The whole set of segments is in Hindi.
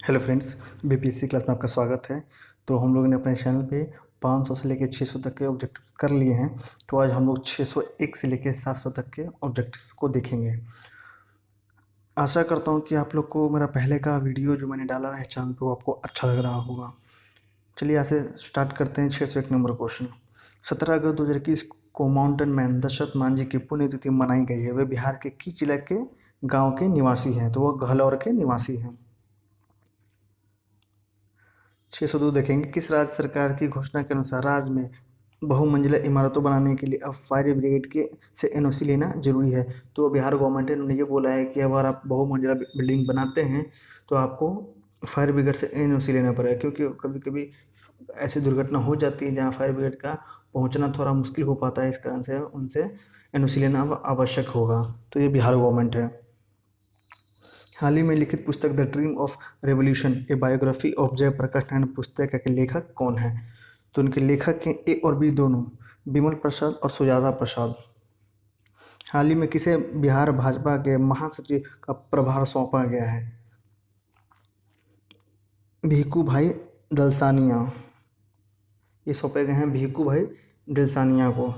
हेलो फ्रेंड्स, बीपीएससी क्लास में आपका स्वागत है। तो हम लोगों ने अपने चैनल पे 500 से लेकर 600 तक के ऑब्जेक्टिव्स कर लिए हैं। तो आज हम लोग 601 से लेकर 700 तक के ऑब्जेक्टिव्स को देखेंगे। आशा करता हूँ कि आप लोग को मेरा पहले का वीडियो जो मैंने डाला है चैनल पे वो आपको अच्छा लग रहा होगा। चलिए यहाँ से स्टार्ट करते हैं 601 नंबर क्वेश्चन। 17 अगस्त 2021 को माउंटेन मैन दशरथ मांझी की पुण्यतिथि मनाई गई है। वे बिहार के किस जिला के गाँव के निवासी हैं? तो वह घलौर के निवासी हैं। 602 देखेंगे, किस राज्य सरकार की घोषणा के अनुसार राज्य में बहुमंजिला इमारतों बनाने के लिए अब फायर ब्रिगेड के से एनओसी लेना जरूरी है? तो बिहार गवर्नमेंट ने ये बोला है कि अगर आप बहुमंजिला बिल्डिंग बनाते हैं तो आपको फायर ब्रिगेड से एनओसी लेना पड़ेगा, क्योंकि कभी कभी ऐसी दुर्घटना हो जाती है जहाँ फायर ब्रिगेड का पहुँचना थोड़ा मुश्किल हो पाता है। इस कारण से उनसे एनओसी लेना अब आवश्यक होगा। तो ये बिहार गवर्नमेंट है। हाल ही में लिखित पुस्तक the dream of revolution a biography of Jayaprakash Narayan पुस्तक के लेखक कौन है? तो उनके लेखक हैं ए और बी दोनों, विमल प्रसाद और सुजाता प्रसाद। हाल ही में किसे बिहार भाजपा के महासचिव का प्रभार सौंपा गया है? भिखू भाई दलसानिया। ये सौंपे गए हैं भिखू भाई दलसानिया को।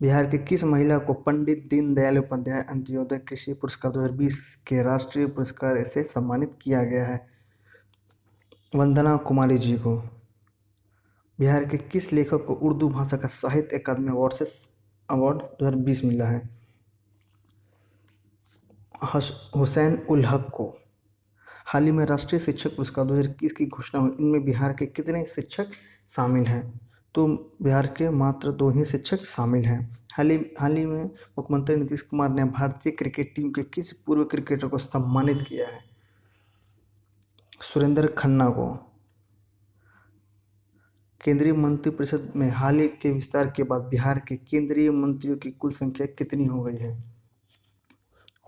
बिहार की किस महिला को पंडित दीनदयाल उपाध्याय अंत्योदय कृषि पुरस्कार 2020 के राष्ट्रीय पुरस्कार से सम्मानित किया गया है? वंदना कुमारी जी को। बिहार के किस लेखक को उर्दू भाषा का साहित्य अकादमी अवार्ड 2020 मिला है? हुसैन उल हक को। हाल ही में राष्ट्रीय शिक्षक पुरस्कार 2021 की घोषणा हुई। इनमें बिहार के कितने शिक्षक शामिल हैं? तो बिहार के मात्र 2 ही शिक्षक शामिल हैं। हाल ही में मुख्यमंत्री नीतीश कुमार ने भारतीय क्रिकेट टीम के किस पूर्व क्रिकेटर को सम्मानित किया है? सुरेंद्र खन्ना को। केंद्रीय मंत्रिपरिषद में हाल ही के विस्तार के बाद बिहार के केंद्रीय मंत्रियों की कुल संख्या कितनी हो गई है?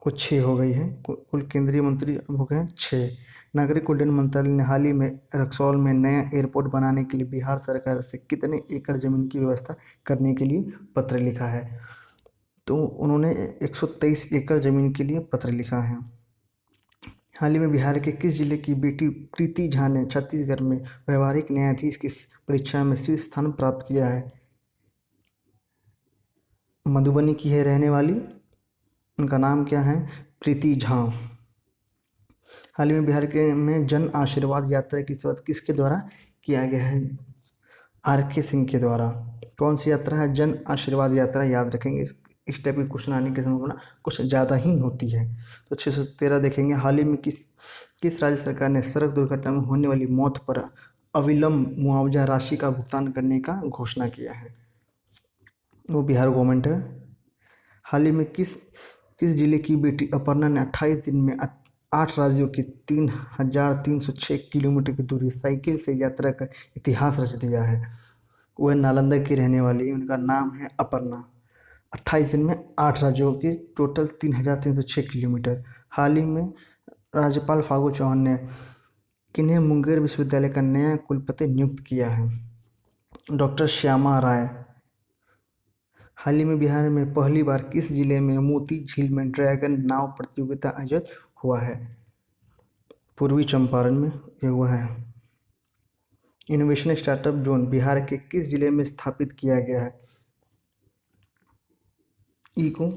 वो 6 हो गई है। कुल केंद्रीय मंत्री हो गए हैं 6। नागरिक उड्डयन मंत्रालय ने हाल ही में रक्सौल में नया एयरपोर्ट बनाने के लिए बिहार सरकार से कितने एकड़ जमीन की व्यवस्था करने के लिए पत्र लिखा है? तो उन्होंने 123 एकड़ जमीन के लिए पत्र लिखा है। हाल ही में बिहार के किस जिले की बेटी प्रीति झा ने छत्तीसगढ़ में व्यवहारिक न्यायाधीश की परीक्षा में शीर्ष स्थान प्राप्त किया है? मधुबनी की है रहने वाली। उनका नाम क्या है? प्रीति झा। हाल ही में बिहार के में जन आशीर्वाद यात्रा की शुरुआत किसके द्वारा किया गया है? आर.के. सिंह के द्वारा। कौन सी यात्रा है? जन आशीर्वाद यात्रा। याद रखेंगे, इस टाइप की क्वेश्चन आने की संभावना कुछ ज़्यादा ही होती है। तो 613 देखेंगे, हाल ही में किस राज्य सरकार ने सड़क दुर्घटना में होने वाली मौत पर अविलंब मुआवजा राशि का भुगतान करने का घोषणा किया है? वो बिहार गवर्नमेंट है। हाल ही में किस जिले की बेटी अपर्णा ने 28 दिन में 8 राज्यों की 3,306 किलोमीटर की दूरी साइकिल से यात्रा का इतिहास रच दिया है? वह नालंदा की रहने वाली, उनका नाम है अपर्णा। 28 दिन में 8 राज्यों की टोटल 3,306 किलोमीटर। हाल ही में राज्यपाल फागू चौहान ने किन्हें मुंगेर विश्वविद्यालय का नया कुलपति नियुक्त किया है? डॉक्टर श्यामा राय। हाल ही में बिहार में पहली बार किस जिले में मोती झील में ड्रैगन नाव प्रतियोगिता आयोजित हुआ है? पूर्वी चंपारण में ये हुआ है। इनोवेशन स्टार्टअप जोन बिहार के किस जिले में स्थापित किया गया है? Eco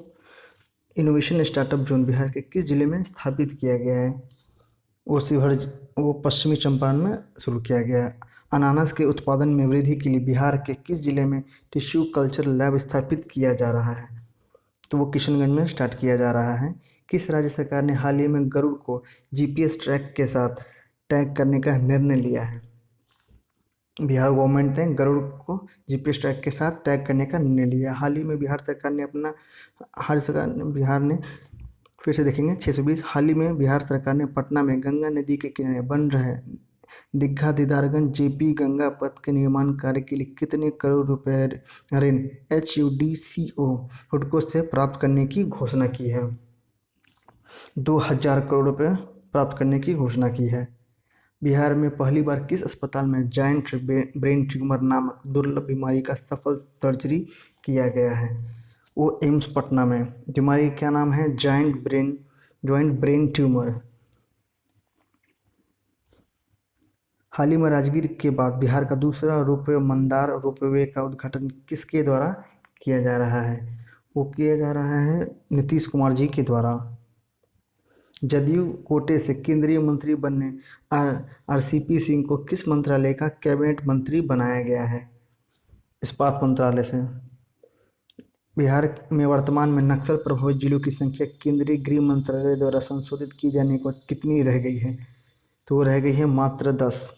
innovation startup zone Bihar के किस जिले में स्थापित किया गया है? वो पश्चिमी चंपारण में शुरू किया गया है। अनानास के उत्पादन में वृद्धि के लिए बिहार के किस जिले में टिश्यू कल्चर लैब स्थापित किया जा रहा है? तो वो किशनगंज में स्टार्ट किया जा रहा है। किस राज्य सरकार ने हाल ही में गरुड़ को जीपीएस ट्रैक के साथ टैग करने का निर्णय लिया है? बिहार गवर्नमेंट ने गरुड़ को जीपीएस ट्रैक के साथ टैग करने का निर्णय लिया। हाल ही में बिहार ने फिर से देखेंगे 620। हाल ही में बिहार सरकार ने पटना में गंगा नदी के किनारे बन रहे दीघा दीदारगंज जेपी गंगा पथ के निर्माण कार्य के लिए कितने करोड़ रुपए ऋण HUDCO हुडको से प्राप्त करने की घोषणा की है? 2,000 करोड़ रुपए प्राप्त करने की घोषणा की है। बिहार में पहली बार किस अस्पताल में जायंट ब्रेन ट्यूमर नामक दुर्लभ बीमारी का सफल सर्जरी किया गया है? वो एम्स पटना में। बीमारी का नाम है जॉइंट ब्रेन ट्यूमर। हाल ही में राजगीर के बाद बिहार का दूसरा रोपवे मंदार रोपवे का उद्घाटन किसके द्वारा किया जा रहा है? वो किया जा रहा है नीतीश कुमार जी के द्वारा। जदयू कोटे से केंद्रीय मंत्री बनने आरसीपी सिंह को किस मंत्रालय का कैबिनेट मंत्री बनाया गया है? इस्पात मंत्रालय से। बिहार में वर्तमान में नक्सल प्रभावित जिलों की संख्या केंद्रीय गृह मंत्रालय द्वारा संशोधित की जाने को कितनी रह गई है? तो वो रह गई है मात्र 10।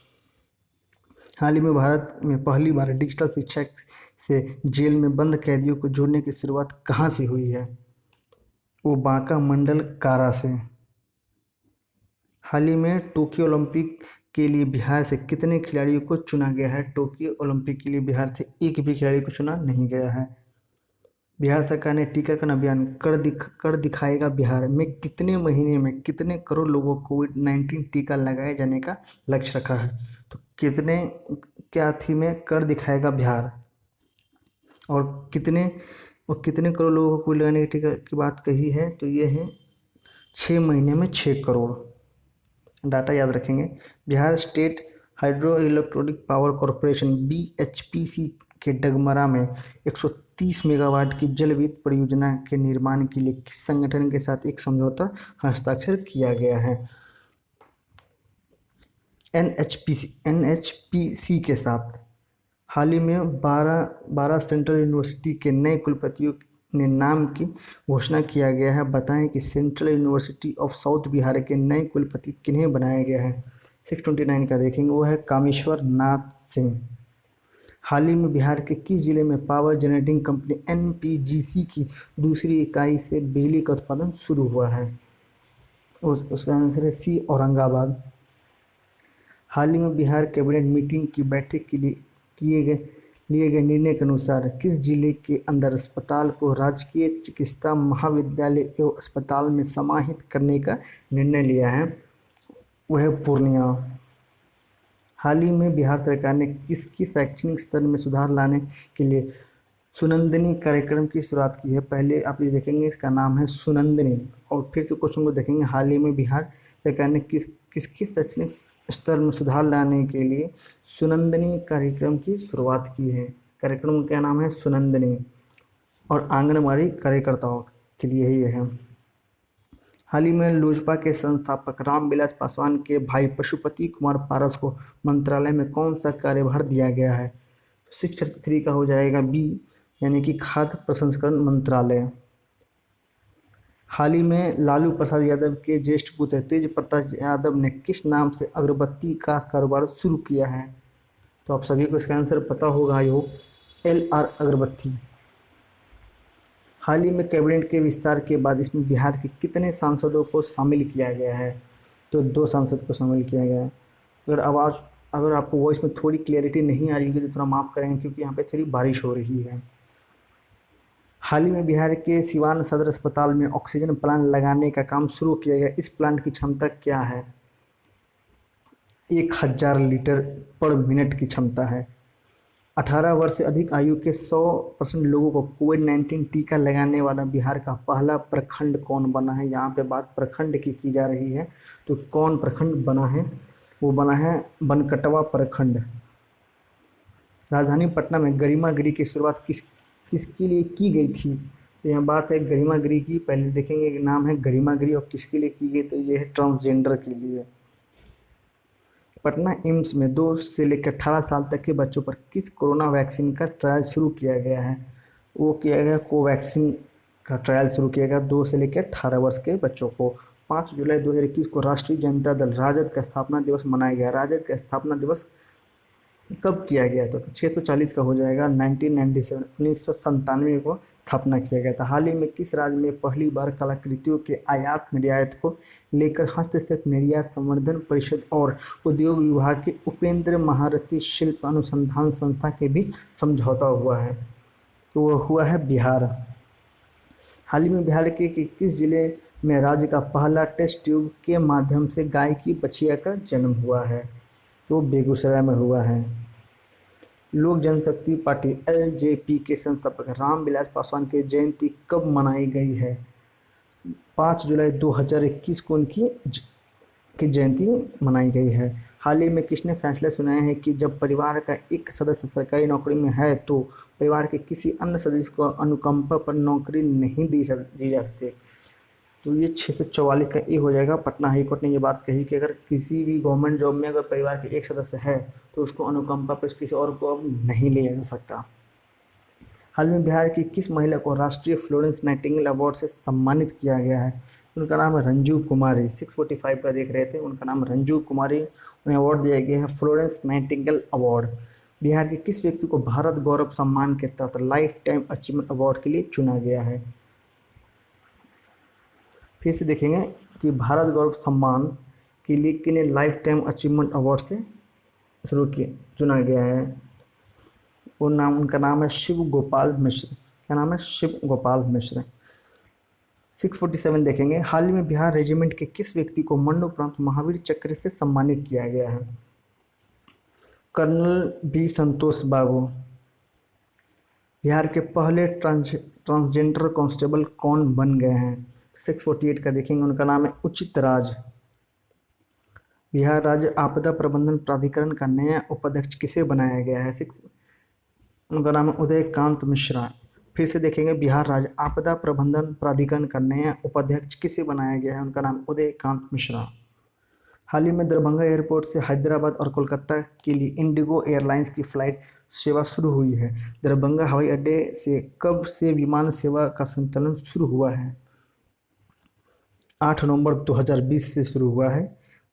हाल ही में भारत में पहली बार डिजिटल शिक्षा से जेल में बंद कैदियों को जोड़ने की शुरुआत कहाँ से हुई है? वो बांका मंडल कारा से। हाल ही में टोक्यो ओलंपिक के लिए बिहार से कितने खिलाड़ियों को चुना गया है? टोक्यो ओलंपिक के लिए बिहार से एक भी खिलाड़ी को चुना नहीं गया है। बिहार सरकार ने टीकाकरण अभियान कर दिखाएगा बिहार में कितने महीने में कितने करोड़ लोगों को कोविड-19 टीका लगाए जाने का लक्ष्य रखा है? तो कितने क्या थी में कर दिखाएगा बिहार, और कितने करोड़ लोगों को कोविड लगाने के टीका की बात कही है? तो ये है 6 महीने में 6 करोड़। डाटा याद रखेंगे। Bihar state hydro electric power corporation BHPC के डगमरा में 130 मेगावाट की जल विद्युत परियोजना के निर्माण के लिए किस संगठन के साथ एक समझौता हस्ताक्षर किया गया है? NHPC के साथ। हाल ही में 12 सेंट्रल यूनिवर्सिटी के नए कुलपतियों ने नाम की घोषणा किया गया है। बताएं कि central university of south Bihar के नए कुलपति किन्हें बनाया गया है? 629 का देखेंगे, वो है कामेश्वर नाथ सिंह। हाल ही में बिहार के किस जिले में पावर जनरेटिंग कंपनी NPGC की दूसरी इकाई से बिजली का उत्पादन शुरू हुआ है? उसका आंसर है C, औरंगाबाद। हाल ही में बिहार कैबिनेट मीटिंग की बैठक के लिए लिए गए निर्णय के अनुसार किस जिले के अंदर अस्पताल को राजकीय चिकित्सा महाविद्यालय एवं अस्पताल में समाहित करने का निर्णय लिया है? वह पूर्णिया। हाल ही में बिहार सरकार ने किसकी शैक्षणिक स्तर में सुधार लाने के लिए सुनंदनी कार्यक्रम की शुरुआत की है? पहले आप ये देखेंगे, इसका नाम है सुनंदनी। और फिर से क्वेश्चन को देखेंगे, हाल ही में बिहार सरकार ने किसकी शैक्षणिक स्तर में सुधार लाने के लिए सुनंदनी कार्यक्रम की शुरुआत की है? कार्यक्रम का नाम है सुनंदनी, और आंगनबाड़ी कार्यकर्ताओं के लिए ही है। हाल ही में लोजपा के संस्थापक रामविलास पासवान के भाई पशुपति कुमार पारस को मंत्रालय में कौन सा कार्यभार दिया गया है? 633 का हो जाएगा B, यानी कि खाद्य प्रसंस्करण मंत्रालय। हाल ही में लालू प्रसाद यादव के ज्येष्ठ पुत्र तेज प्रताप यादव ने किस नाम से अगरबत्ती का कारोबार शुरू किया है? तो आप सभी को इसका आंसर पता होगा, आयोग LR अगरबत्ती। हाल ही में कैबिनेट के विस्तार के बाद इसमें बिहार के कितने सांसदों को शामिल किया गया है? तो 2 सांसद को शामिल किया गया है। अगर आपको वॉइस में थोड़ी क्लियरिटी नहीं आ रही होगी तो थोड़ा माफ़ करेंगे, क्योंकि यहाँ पे थोड़ी बारिश हो रही है। हाल ही में बिहार के सिवान सदर अस्पताल में ऑक्सीजन प्लांट लगाने का काम शुरू किया गया। इस प्लांट की क्षमता क्या है? 1000 लीटर पर मिनट की क्षमता है। 18 वर्ष से अधिक आयु के 100% लोगों को कोविड-19 टीका लगाने वाला बिहार का पहला प्रखंड कौन बना है? यहाँ पे बात प्रखंड की जा रही है, तो कौन प्रखंड बना है? वो बना है बनकटवा प्रखंड। राजधानी पटना में गरिमागिरी की शुरुआत किसके लिए की गई थी? तो यहाँ बात है गरिमागिरी की। पहले देखेंगे नाम है गरिमागिरी, और किसके लिए की गई? तो ये है ट्रांसजेंडर के लिए। पटना एम्स में 2 से लेकर 18 साल तक के बच्चों पर किस कोरोना वैक्सीन का ट्रायल शुरू किया गया है? वो किया गया कोवैक्सीन का ट्रायल शुरू किया गया 2 से लेकर 18 वर्ष के बच्चों को। 5 जुलाई 2021 को राष्ट्रीय जनता दल राजद का स्थापना दिवस मनाया गया। राजद का स्थापना दिवस कब किया गया था? तो 640 का हो जाएगा 1997, 1997 को स्थापना किया गया था। हाल ही में किस राज्य में पहली बार कलाकृतियों के आयात निर्यात को लेकर हस्तशिल्प निर्यात संवर्धन परिषद और उद्योग विभाग के उपेंद्र महारथी शिल्प अनुसंधान संस्था के बीच समझौता हुआ है? तो वह हुआ है बिहार। हाल ही में बिहार के किस जिले में राज्य का पहला टेस्ट ट्यूब के माध्यम से गाय की बछिया का जन्म हुआ है? तो बेगूसराय में हुआ है। लोक जनशक्ति पार्टी LJP के संस्थापक रामविलास पासवान की जयंती कब मनाई गई है? 5 जुलाई 2021 को उनकी जयंती मनाई गई है। हाल ही में किसने फैसला सुनाया है कि जब परिवार का एक सदस्य सरकारी नौकरी में है तो परिवार के किसी अन्य सदस्य को अनुकंपा पर नौकरी नहीं दी जाती। तो ये 644 का ए हो जाएगा। पटना हाई कोर्ट ने ये बात कही कि अगर किसी भी गवर्नमेंट जॉब में अगर परिवार के एक सदस्य है तो उसको अनुकंपा पर किसी और को अब नहीं लिया जा सकता। हाल में बिहार की किस महिला को राष्ट्रीय फ्लोरेंस नाइटिंगेल अवार्ड से सम्मानित किया गया है? उनका नाम है रंजू कुमारी। 645 का देख रहे थे, उनका नाम रंजू कुमारी। उन्हें अवार्ड दिया गया है फ्लोरेंस नाइटिंगेल अवार्ड। बिहार के किस व्यक्ति को भारत गौरव सम्मान के तहत लाइफ टाइम अचीवमेंट अवार्ड के लिए चुना गया है? फिर से देखेंगे कि भारत गौरव सम्मान के लिए किन्हें लाइफ टाइम अचीवमेंट अवार्ड से शुरू किया चुना गया है? वो नाम, उनका नाम है शिव गोपाल मिश्र। क्या नाम है? शिव गोपाल मिश्र। 647 देखेंगे, हाल ही में बिहार रेजिमेंट के किस व्यक्ति को मरणोपरांत महावीर चक्र से सम्मानित किया गया है? कर्नल बी संतोष बाबू। बिहार के पहले ट्रांसजेंडर कांस्टेबल कौन बन गए हैं? 648 का देखेंगे, उनका नाम है उचित राज। बिहार राज्य आपदा प्रबंधन प्राधिकरण का नया उपाध्यक्ष किसे बनाया गया है? उनका नाम है उदयकांत मिश्रा। फिर से देखेंगे, बिहार राज्य आपदा प्रबंधन प्राधिकरण का नया उपाध्यक्ष किसे बनाया गया है? उनका नाम उदयकांत मिश्रा। हाल ही में दरभंगा एयरपोर्ट से हैदराबाद और कोलकाता के लिए इंडिगो एयरलाइंस की फ्लाइट सेवा शुरू हुई है। दरभंगा हवाई अड्डे से कब से विमान सेवा का संचालन शुरू हुआ है? 8 नवंबर 2020 से शुरू हुआ है।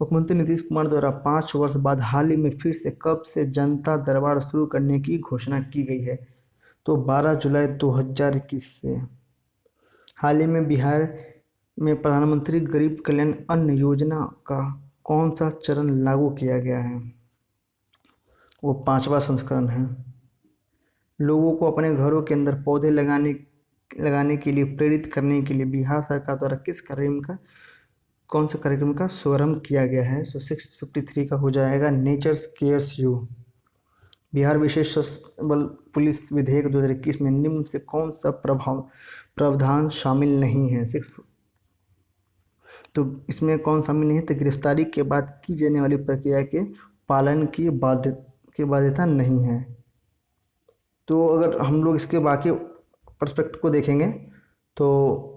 मुख्यमंत्री नीतीश कुमार द्वारा 5 वर्ष बाद हाल ही में फिर से कब से जनता दरबार शुरू करने की घोषणा की गई है? तो 12 जुलाई 2021 से। हाल ही में बिहार में प्रधानमंत्री गरीब कल्याण अन्न योजना का कौन सा चरण लागू किया गया है? वो 5वां संस्करण है। लोगों को अपने घरों के अंदर पौधे लगाने के लिए प्रेरित करने के लिए बिहार सरकार द्वारा कौन से कार्यक्रम का शुभारंभ किया गया है? 653 का हो जाएगा नेचर्स केयर्स यू। बिहार विशेष सशस्त्र बल पुलिस विधेयक 2021 में निम्न से कौन सा प्रावधान शामिल नहीं है? तो इसमें कौन शामिल नहीं है? तो गिरफ्तारी के बाद की जाने वाली प्रक्रिया के पालन की बाध्यता नहीं है। तो अगर हम लोग इसके बाकी पर्सपेक्ट को देखेंगे तो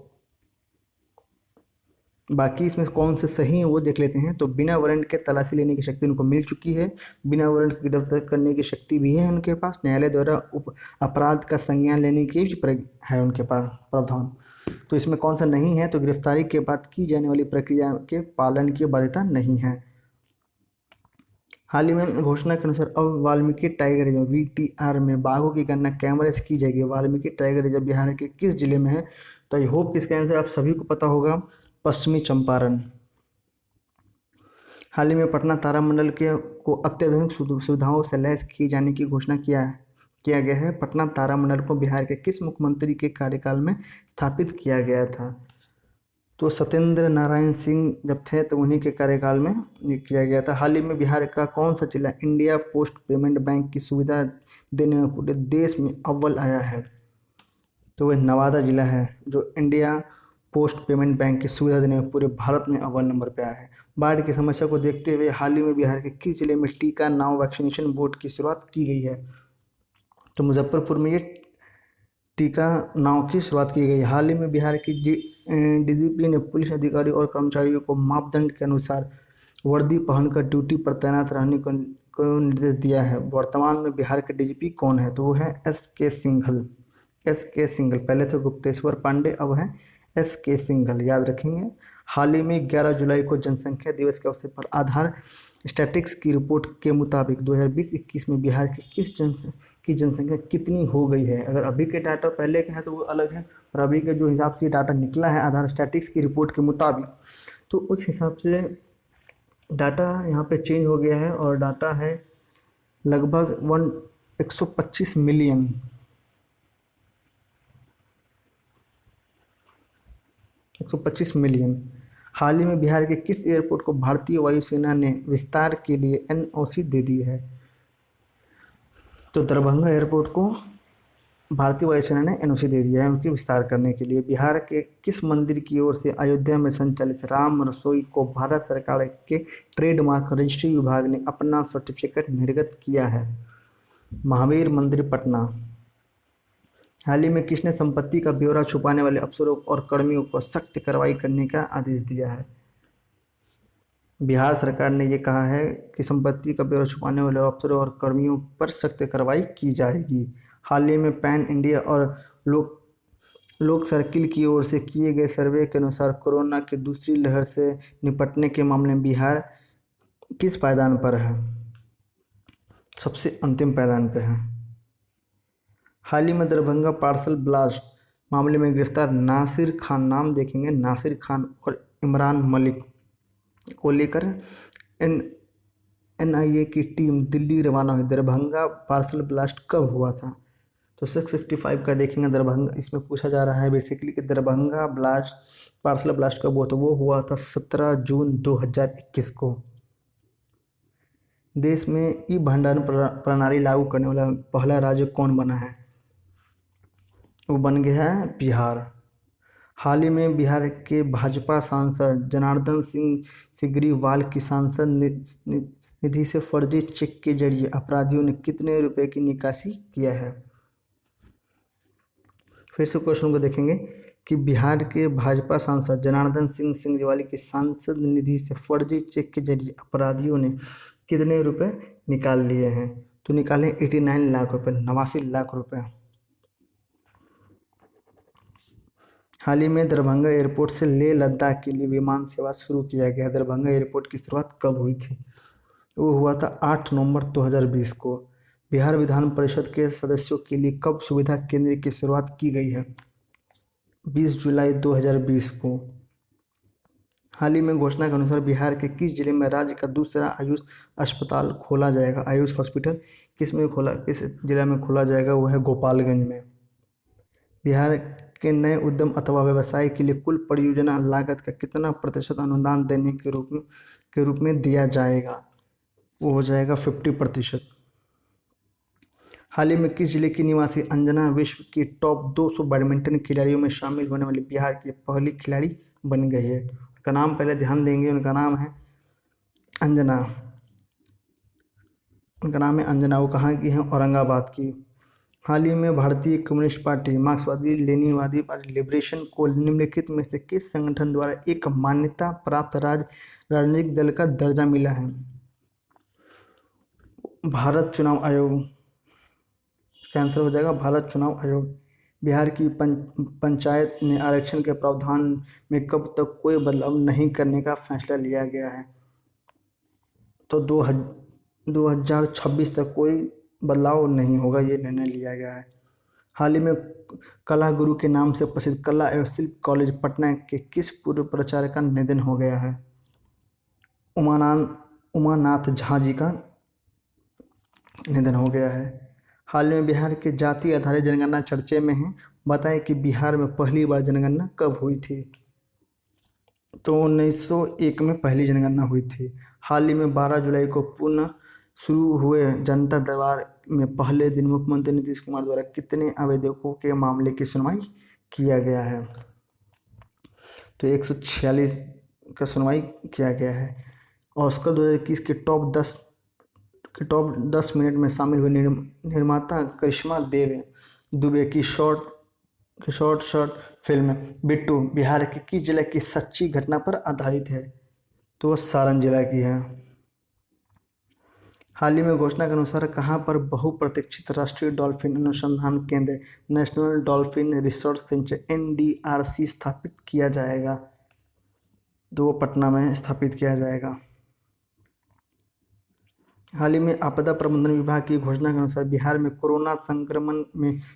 बाकी इसमें कौन से सही हैं वो देख लेते हैं। तो बिना वारंट के तलाशी लेने की शक्ति उनको मिल चुकी है। बिना वारंट की गिरफ्तार करने की शक्ति भी है उनके पास। न्यायालय द्वारा अपराध का संज्ञान लेने की भी है उनके पास प्रावधान। तो इसमें कौन सा नहीं है? तो गिरफ्तारी के बाद की जाने वाली प्रक्रिया के पालन की बाध्यता नहीं है। हाल ही में घोषणा के अनुसार अब वाल्मीकि टाइगर रिजर्व VTR में बाघों की गणना कैमरे से की जाएगी। वाल्मीकि टाइगर रिजर्व बिहार के किस जिले में है? तो आई होप कि इसका आंसर आप सभी को पता होगा, पश्चिमी चंपारण। हाल ही में पटना तारामंडल को अत्याधुनिक सुविधाओं से लैस किए जाने की घोषणा किया गया है। पटना तारामंडल को बिहार के किस मुख्यमंत्री के कार्यकाल में स्थापित किया गया था? तो सत्येंद्र नारायण सिंह जब थे तो उन्हीं के कार्यकाल में ये किया गया था। हाल ही में बिहार का कौन सा जिला इंडिया पोस्ट पेमेंट बैंक की सुविधा देने में पूरे देश में अव्वल आया है? तो वह नवादा जिला है जो इंडिया पोस्ट पेमेंट बैंक की सुविधा देने में पूरे भारत में अव्वल नंबर पर आया है। बाढ़ की समस्या को देखते हुए हाल ही में बिहार के किस जिले में टीका नाव वैक्सीनेशन बोर्ड की शुरुआत की गई है? तो मुजफ्फरपुर में ये टीका नाव की शुरुआत की गई। हाल ही में बिहार की DGP ने पुलिस अधिकारी और कर्मचारियों को मापदंड के अनुसार वर्दी पहनकर ड्यूटी पर तैनात रहने को निर्देश दिया है। वर्तमान में बिहार के DGP कौन है? तो वो है SK सिंघल। पहले थे गुप्तेश्वर पांडे, अब है SK सिंघल, याद रखेंगे। हाल ही में 11 जुलाई को जनसंख्या दिवस के अवसर पर आधार स्टैटिक्स की रिपोर्ट के मुताबिक 2020-21 में बिहार की जनसंख्या कितनी हो गई है? अगर अभी के डाटा पहले के हैं तो वो अलग है, और अभी के जो हिसाब से डाटा निकला है आधार स्टैटिक्स की रिपोर्ट के मुताबिक, तो उस हिसाब से डाटा यहाँ पे चेंज हो गया है और डाटा है लगभग 125 मिलियन। हाल ही में बिहार के किस एयरपोर्ट को भारतीय वायुसेना ने विस्तार के लिए NOC दे दी है? तो दरभंगा एयरपोर्ट को भारतीय वायुसेना ने एनओसी दे दिया है उनके विस्तार करने के लिए। बिहार के किस मंदिर की ओर से अयोध्या में संचालित राम रसोई को भारत सरकार के ट्रेडमार्क रजिस्ट्री विभाग ने अपना सर्टिफिकेट निर्गत किया है? महावीर मंदिर, पटना। हाल ही में किसने संपत्ति का ब्यौरा छुपाने वाले अफसरों और कर्मियों को सख्त कार्रवाई करने का आदेश दिया है? बिहार सरकार ने ये कहा है कि संपत्ति का ब्यौरा छुपाने वाले अफसरों और कर्मियों पर सख्त कार्रवाई की जाएगी। हाल ही में पैन इंडिया और लोक सर्किल की ओर से किए गए सर्वे के अनुसार कोरोना की दूसरी लहर से निपटने के मामले में बिहार किस पायदान पर है? सबसे अंतिम पायदान पर है। हाल ही में दरभंगा पार्सल ब्लास्ट मामले में गिरफ्तार नासिर खान, नाम देखेंगे नासिर खान और इमरान मलिक को लेकर एनआईए की टीम दिल्ली रवाना हुई। दरभंगा पार्सल ब्लास्ट कब हुआ था? तो 665 का देखेंगे। दरभंगा, इसमें पूछा जा रहा है बेसिकली कि दरभंगा पार्सल ब्लास्ट कब हुआ? तो वो हुआ था 17 जून 2021 को। देश में ई भंडारण प्रणाली लागू करने वाला पहला राज्य कौन बना है? वो बन गया है बिहार। हाल ही में बिहार के भाजपा सांसद जनार्दन सिंह सिग्रीवाल की सांसद निधि से फर्जी चेक के जरिए अपराधियों ने कितने रुपए की निकासी किया है? फिर से क्वेश्चन को देखेंगे कि बिहार के भाजपा सांसद जनार्दन सिंह सिग्रीवाल की सांसद निधि से फर्जी चेक के जरिए अपराधियों ने कितने रुपए निकाल लिए हैं? तो निकाले 89 लाख रुपए, 89 लाख रुपए। हाल ही में दरभंगा एयरपोर्ट से लेह लद्दाख के लिए विमान सेवा शुरू किया गया। दरभंगा एयरपोर्ट की शुरुआत कब हुई थी? वो हुआ था 8 नवंबर 2020 को। बिहार विधान परिषद के सदस्यों के लिए कब सुविधा केंद्र की शुरुआत की गई है? 20 जुलाई 2020 को। हाल ही में घोषणा के अनुसार बिहार के किस जिले में राज्य का दूसरा आयुष अस्पताल खोला जाएगा? आयुष हॉस्पिटल किस जिला में खोला जाएगा? वो है गोपालगंज में। बिहार के नए उद्यम अथवा व्यवसाय के लिए कुल परियोजना लागत का कितना प्रतिशत अनुदान देने के रूप में दिया जाएगा? वो हो जाएगा 50%। हाल ही में किस जिले की निवासी अंजना विश्व की टॉप 200 बैडमिंटन खिलाड़ियों में शामिल होने वाली बिहार की पहली खिलाड़ी बन गई है? उनका नाम पहले ध्यान देंगे। उनका नाम है अंजना। वो कहाँ की है? औरंगाबाद की। हाल ही में भारतीय कम्युनिस्ट पार्टी, मार्क्सवादी लेनिनवादी पार्टी लिबरेशन को निम्नलिखित में से किस संगठन द्वारा एक मान्यता प्राप्त राजनीतिक दल का दर्जा मिला है? भारत चुनाव आयोग। इसका आंसर हो जाएगा भारत चुनाव आयोग। बिहार की पंचायत में आरक्षण के प्रावधान में कब तक कोई बदलाव नहीं करने का फैसला लिया गया है? तो 2026 तक कोई बदलाव नहीं होगा, ये निर्णय लिया गया है। हाल ही में कला गुरु के नाम से प्रसिद्ध कला एवं शिल्प कॉलेज पटना के किस पूर्व प्राचार्य का निधन हो गया है? उमानाथ झा जी का निधन हो गया है। हाल में बिहार के जाति आधारित जनगणना चर्चे में है। बताएं कि बिहार में पहली बार जनगणना कब हुई थी? तो 1901 में पहली जनगणना हुई थी। हाल ही में 12 जुलाई को पुनः शुरू हुए जनता दरबार में पहले दिन मुख्यमंत्री नीतीश कुमार द्वारा कितने आवेदकों के मामले की सुनवाई किया गया है? तो 146 का सुनवाई किया गया है। ऑस्कर 2021 के टॉप 10 मिनट में शामिल हुए निर्माता करिश्मा दुबे की शॉर्ट फिल्म बिट्टू बिहार के किस जिले की सच्ची घटना पर आधारित है? तो वो सारण जिला की है। हाल ही में घोषणा के अनुसार कहाँ पर बहुप्रतीक्षित राष्ट्रीय डॉल्फिन अनुसंधान केंद्र national dolphin research centre NDRC स्थापित किया जाएगा? तो वो पटना में स्थापित किया जाएगा। हाल ही में आपदा प्रबंधन विभाग की घोषणा के अनुसार बिहार में कोरोना संक्रमण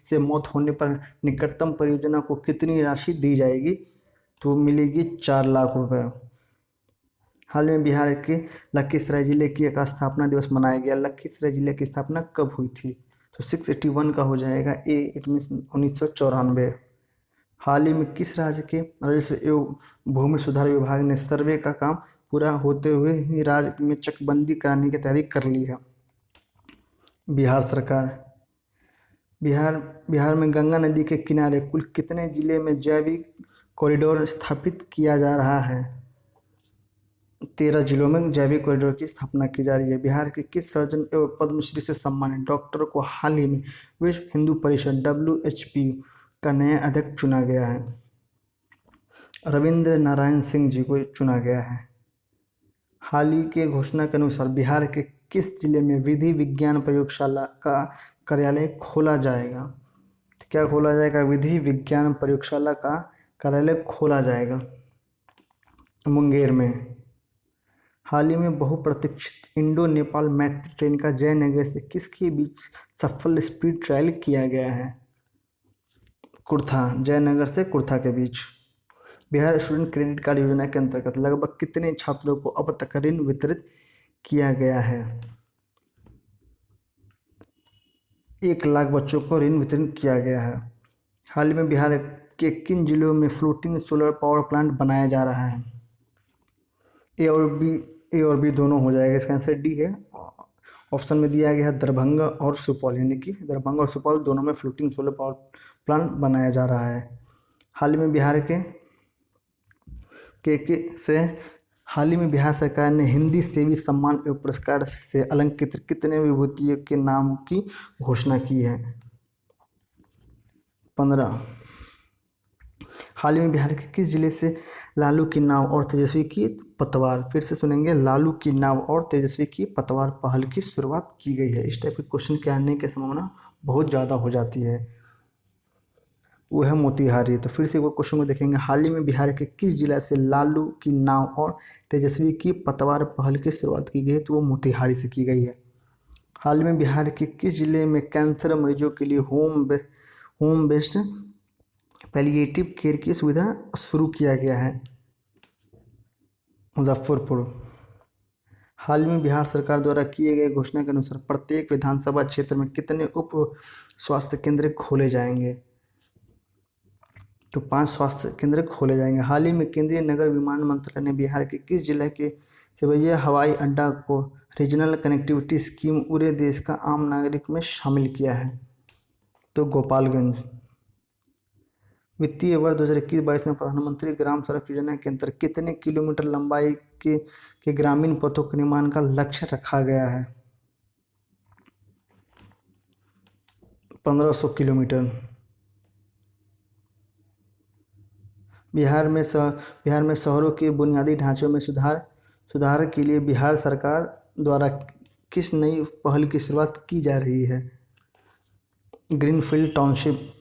से मौत होने पर निकटतम परियोजना को कितनी राशि दी जाएगी? तो मिलेगी 4 लाख रुपए। हाल में बिहार के लखीसराय जिले की का स्थापना दिवस मनाया गया। लखीसराय जिले की स्थापना कब हुई थी? तो 681 का हो जाएगा ए, इट मीन्स 1994। हाल ही में किस राज्य के राजस्व एवं भूमि सुधार विभाग ने सर्वे का काम पूरा होते हुए ही राज्य में चकबंदी कराने की तैयारी कर ली है? बिहार सरकार। बिहार बिहार में गंगा नदी के किनारे कुल कितने जिले में जैविक कॉरिडोर स्थापित किया जा रहा है? 13 जिलों में जैविक कॉरिडोर की स्थापना की जा रही है। बिहार के किस सर्जन एवं पद्मश्री से सम्मानित डॉक्टर को हाल ही में विश्व हिंदू परिषद WHP का नया अध्यक्ष चुना गया है? रविंद्र नारायण सिंह जी को चुना गया है। हाल ही के घोषणा के अनुसार बिहार के किस जिले में विधि विज्ञान प्रयोगशाला का कार्यालय खोला जाएगा? तो क्या खोला जाएगा? विधि विज्ञान प्रयोगशाला का कार्यालय खोला जाएगा मुंगेर में। हाल ही में बहुप्रतीक्षित इंडो नेपाल मैत्री ट्रेन का जयनगर से किसके बीच सफल स्पीड ट्रायल किया गया है? कुर्था, जयनगर से कुर्था के बीच। बिहार स्टूडेंट क्रेडिट कार्ड योजना के अंतर्गत लगभग कितने छात्रों को अब तक ऋण वितरित किया गया है? 1 लाख बच्चों को ऋण वितरण किया गया है। हाल ही में बिहार के किन जिलों में फ्लोटिंग सोलर पावर प्लांट बनाया जा रहा है? ए और बी दोनों हो जाएगा। इसका आंसर डी है। ऑप्शन में दिया गया है दरभंगा और सुपौल, यानी कि दरभंगा और सुपौल दोनों में फ्लोटिंग सोलर पावर प्लांट बनाया जा रहा है। हाल ही में बिहार से हाल ही में बिहार सरकार ने हिंदी सेवी सम्मान एवं पुरस्कार से अलंकृत कितने विभूतियों के नाम की घोषणा की है? 15। हाल ही में बिहार के किस जिले से लालू की नाव और तेजस्वी की पतवार, फिर से सुनेंगे, लालू की नाव और तेजस्वी की पतवार पहल की शुरुआत की गई है? इस टाइप के क्वेश्चन के आने की संभावना बहुत ज़्यादा हो जाती है। वो है मोतिहारी। तो फिर से वो क्वेश्चन को देखेंगे। हाल ही में बिहार के किस जिला से लालू की नाव और तेजस्वी की पतवार पहल की शुरुआत की गई है? तो वो मोतिहारी से की गई है। हाल ही में बिहार के किस जिले में कैंसर मरीजों के लिए होम बेस्ड पैलिएटिव केयर की सुविधा शुरू किया गया है? मुजफ्फरपुर। हाल ही में बिहार सरकार द्वारा किए गए घोषणा के अनुसार प्रत्येक विधानसभा क्षेत्र में कितने उप स्वास्थ्य केंद्र खोले जाएंगे? तो 5 स्वास्थ्य केंद्र खोले जाएंगे। हाल ही में केंद्रीय नगर विमान मंत्रालय ने बिहार के किस जिले के सिवैया हवाई अड्डा को रीजनल कनेक्टिविटी स्कीम पूरे देश का आम नागरिक में शामिल किया है? तो गोपालगंज। वित्तीय वर्ष 2021-22 में प्रधानमंत्री ग्राम सड़क योजना के अंतर्गत कितने किलोमीटर लंबाई के ग्रामीण पथों के निर्माण का लक्ष्य रखा गया है? 1500 किलोमीटर। बिहार में शहरों के बुनियादी ढांचों में सुधार के लिए बिहार सरकार द्वारा किस नई पहल की शुरुआत की जा रही है? Greenfield township.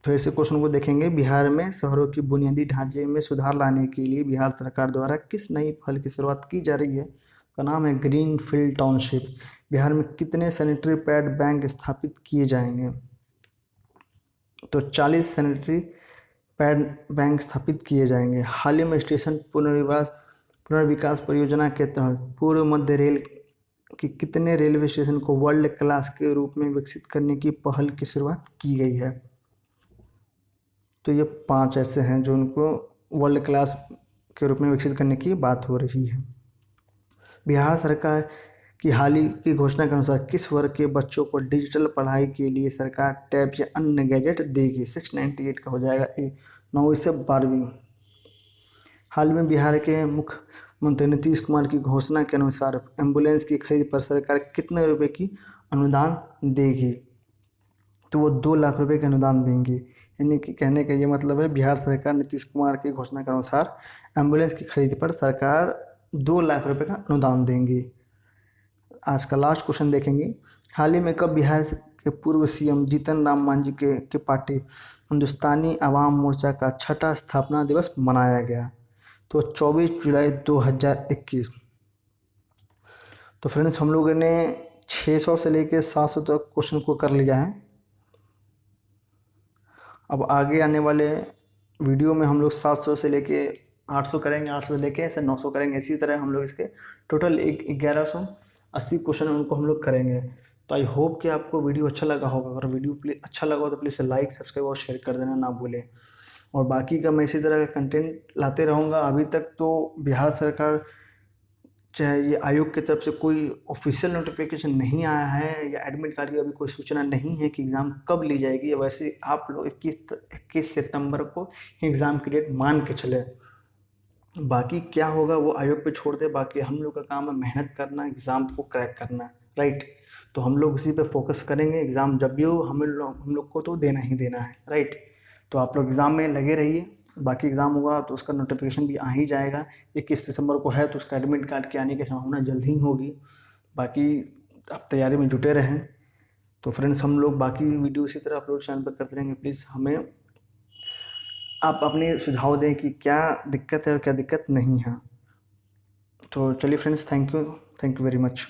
फिर से क्वेश्चन को देखेंगे। बिहार में शहरों की बुनियादी ढांचे में सुधार लाने के लिए बिहार सरकार द्वारा किस नई पहल की शुरुआत की जा रही है? का नाम है ग्रीनफील्ड टाउनशिप। बिहार में कितने सैनिटरी पैड बैंक स्थापित किए जाएंगे? तो 40 सैनिटरी पैड बैंक स्थापित किए जाएंगे। हाल ही में स्टेशन पुनर्विकास परियोजना के तहत पूर्व मध्य रेल के कितने रेलवे स्टेशन को वर्ल्ड क्लास के रूप में विकसित करने की पहल की शुरुआत की गई है? तो ये 5 ऐसे हैं जो उनको वर्ल्ड क्लास के रूप में विकसित करने की बात हो रही है। बिहार सरकार की हाल ही की घोषणा के अनुसार किस वर्ग के बच्चों को डिजिटल पढ़ाई के लिए सरकार टैब या अन्य गैजेट देगी? 698 का हो जाएगा ए, 9वीं से 12वीं। हाल में बिहार के मुख्यमंत्री नीतीश कुमार की घोषणा के अनुसार एम्बुलेंस की खरीद पर सरकार कितने रुपए की अनुदान देगी? तो वो 2 लाख रुपए का अनुदान देंगे। यानी कि कहने का ये मतलब है बिहार सरकार नीतीश कुमार की घोषणा के अनुसार एम्बुलेंस की खरीद पर सरकार 2 लाख रुपए का अनुदान देंगी। आज का लास्ट क्वेश्चन देखेंगे। हाल ही में कब बिहार के पूर्व CM जीतन राम मांझी के पार्टी हिंदुस्तानी आवाम मोर्चा का 6ठा स्थापना दिवस मनाया गया? तो 24 जुलाई 2021। तो फ्रेंड्स हम लोगों ने 600 से लेकर 700 तक क्वेश्चन को कर लिया है। अब आगे आने वाले वीडियो में हम लोग 700 से लेके 800 करेंगे, 800 से लेके ऐसे 900 करेंगे। इसी तरह हम लोग इसके टोटल 1180 क्वेश्चन उनको हम लोग करेंगे। तो आई होप कि आपको वीडियो अच्छा लगा होगा। अगर वीडियो अच्छा लगा हो तो प्लीज़ लाइक, सब्सक्राइब और शेयर कर देना ना भूलें। और बाकी का मैं इसी तरह का कंटेंट लाते रहूँगा। अभी तक तो बिहार सरकार चाहे ये आयोग की तरफ से कोई ऑफिशियल नोटिफिकेशन नहीं आया है या एडमिट कार्ड की अभी कोई सूचना नहीं है कि एग्ज़ाम कब ली जाएगी, वैसे आप लोग 21 सितंबर को एग्ज़ाम की डेट मान के चले। बाकी क्या होगा वो आयोग पे छोड़ दे, बाकी हम लोग का काम है मेहनत करना, एग्ज़ाम को क्रैक करना, राइट। तो हम लोग उसी पे फोकस करेंगे, एग्ज़ाम जब भी हो हम लोग को तो देना ही देना है, राइट। तो आप लोग एग्ज़ाम में लगे रहिए, बाकी एग्ज़ाम होगा तो उसका नोटिफिकेशन भी आ ही जाएगा। 21 दिसंबर को है तो उसका एडमिट कार्ड के आने की संभावना जल्द ही होगी। बाकी आप तैयारी में जुटे रहें। तो फ्रेंड्स, हम लोग बाकी वीडियो इसी तरह अपलोड चैनल पर करते रहेंगे। प्लीज़ हमें आप अपने सुझाव दें कि क्या दिक्कत है और क्या दिक्कत नहीं है। तो चलिए friends, thank you very much.